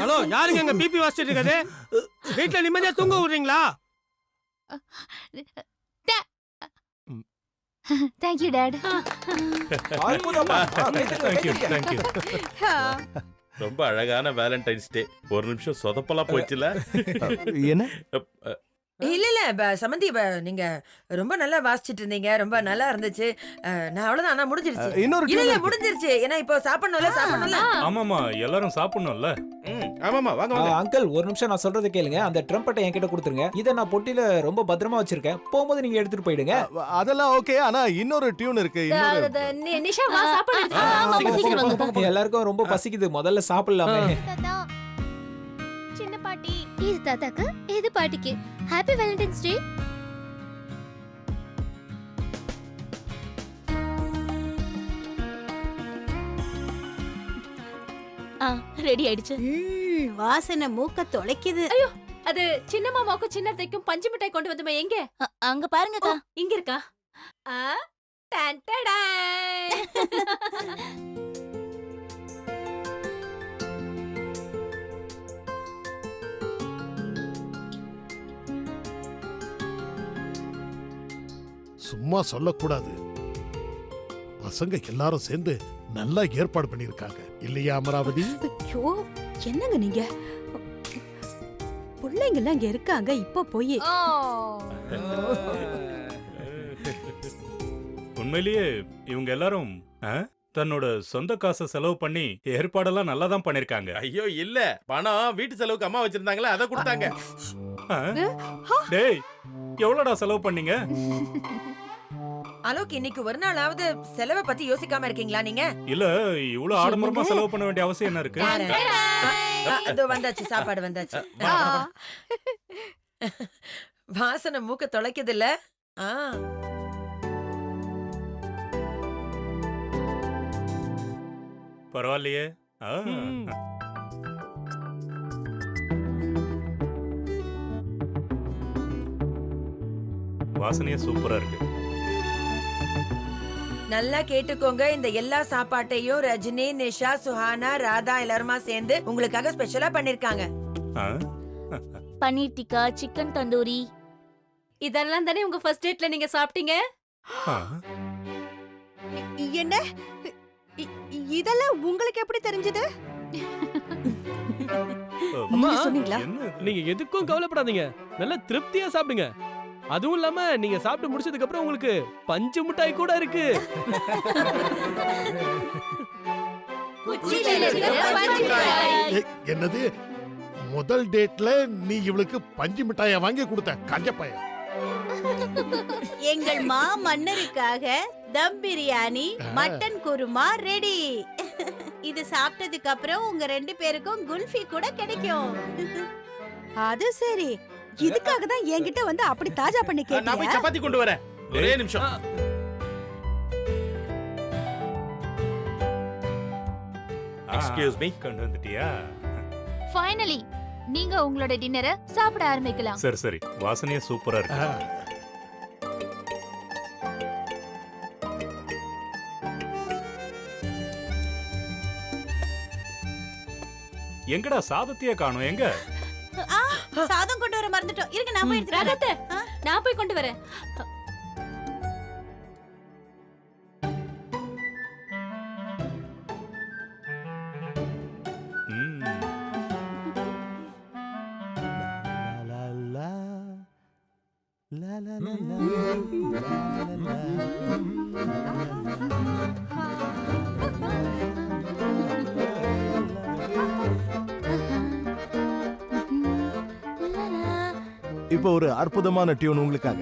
Hello, யாருங்க எங்க BP வாசிச்சிட்டு இருக்காது? வீட்டுல நிம்மதியா தூங்க விடுறீங்களா? Thank you, Dad. ரொம்ப அழகான வேலண்டைன்ஸ் டே. ஒரு நிமிஷம் சொதப்பலா போச்சுல. என்ன? இல்ல சமந்தி, நீங்க ரொம்ப நல்லா வாசிச்சிட்டு இருந்தீங்க, ரொம்ப நல்லா இருந்துச்சு. நான் அவ்வளவுதான், ஆனா முடிஞ்சிருச்சு. இல்ல முடிஞ்சிருச்சு. ஏன்னா இப்போ சாப்பிடணும்ல. ஆமாமா, எல்லாரும் சாப்பிடணும்ல. ஆமாமா, வாங்க வாங்க. அங்கிள், ஒரு நிமிஷம் நான் சொல்றதை கேளுங்க. அந்த ட்ரம்பட்டை என்கிட்ட கொடுத்துருங்க. இதை நான் பொட்டில ரொம்ப பத்திரமா வச்சிருக்கேன். போகும்போது நீங்க எடுத்துட்டு போயிடுங்க. அதெல்லாம் ஓகே. ஆனா இன்னொரு டியூன் இருக்கு. நிஷா வா சாப்பிடு. எல்லாருக்கும் ரொம்ப பசிக்குது, முதல்ல சாப்பிடலாமே. சின்ன பாட்டி, இது தாத்தாக்கு, இது பாட்டிக்கு. ஹாப்பி வேலண்டைன்ஸ் டே. ரெடி ஆயிடுச்சு. வாசனை மூக்க தொலைக்குது. ஐயோ, அது சின்ன மாமாவுக்கும் சின்னத்தைக்கும் பஞ்சு மிட்டாய் கொண்டு வந்துமா? எங்க? அங்க பாருங்கக்கா. இங்க இருக்கா? டன் டடாய். சும்மா சொல்லக்கூடாது. பசங்க எல்லாரும் சேர்ந்து நல்லா ஏற்பாடு பண்ணிருக்காங்க இல்லையா அமராவதி? ஐயோ, என்னங்க நீங்க? பிள்ளைங்க எல்லாம் இங்க இருக்காங்க, இப்ப போய். உண்மையிலேயே இவங்க எல்லாரும் தன்னோட சொந்த காசை செலவு பண்ணி ஏற்பாடெல்லாம் நல்லா தான் பண்ணிருக்காங்க. ஐயோ இல்ல, பணம் வீட்டு செலவுக்கு அம்மா வச்சிருந்தாங்களே, அதை கொடுத்தாங்க. டேய், எவ்வளவுடா செலவு பண்ணீங்க? அலோக், இன்னைக்கு ஒரு நாளாவது செலவை பத்தி யோசிக்காம இருக்கீங்களா நீங்க? இல்ல, இவ்வளவு ஆடம்பரமா செலவு பண்ண வேண்டிய அவசியம் என்ன இருக்கு? அதோ வந்தாச்சு, சாப்பாடு வந்தாச்சு. வாசனை மூக்க தொலைக்குது இல்ல? பரவாயில்லையே. வாசனையே சூப்பரா இருக்கு. நல்லா கேட்டுக்கோங்க, இந்த எல்லா சாப்பாட்டையும் ரஜினி, நிஷா, சுஹானா, ராதா எல்லாருமா சேர்ந்து உங்களுக்காக ஸ்பெஷலா பண்ணிருக்காங்க. பன்னீர் டிக்கா, சிக்கன் தந்தூரி, இதெல்லாம் தானே உங்க ஃபர்ஸ்ட் டேட்ல நீங்க சாப்பிட்டீங்க? என்ன? இதெல்லாம் உங்களுக்கு எப்படி தெரிஞ்சது? அம்மா, சொன்னீங்களா? நீங்க எதுக்கும் கவலைப்படாதீங்க, நல்ல திருப்தியா சாப்பிடுங்க. அதுவும் இல்லாம நீங்க சாப்பிட்டு முடிச்சதுக்கு அப்புறம் உங்களுக்கு பஞ்சு மிட்டாய் கூட இருக்கு. என்னது, முதல் டேட்ல நீ இவளுக்கு பஞ்சு மிட்டாய வாங்கி கொடுத்த கஞ்சப்பைய? எங்கள் மா மன்னருக்காக தம் பிரியாணி, மட்டன் குருமா ரெடி. இது சாப்பிட்டதுக்கு அப்புறம் உங்க 2 பேருக்கும் குல்ஃபி கூட கிடைக்கும். அது சரி, இதுக்காக தான் என்கிட்ட வந்து அப்படி தாஜா பண்ணி கேட்டீங்க. நான் போய் சப்பாத்தி கொண்டு வரேன், ஒரே நிமிஷம். Excuse me. கொண்டு வந்துட்டியா? ஃபைனலி நீங்க உங்களோட டின்னரை சாப்பிட ஆரம்பிக்கலாம். சரி சரி, வாசனையே சூப்பரா இருக்கு. எங்கடா சாதத்தையே காணோம்? எங்க? சாதம் கொண்டு வர மறந்துட்டோம். இருங்க, நான் போய் எடுத்துட்டு வரேன். நான் போய் கொண்டு வரேன். இப்போ ஒரு அற்புதமான டியூன் உங்களுக்காக.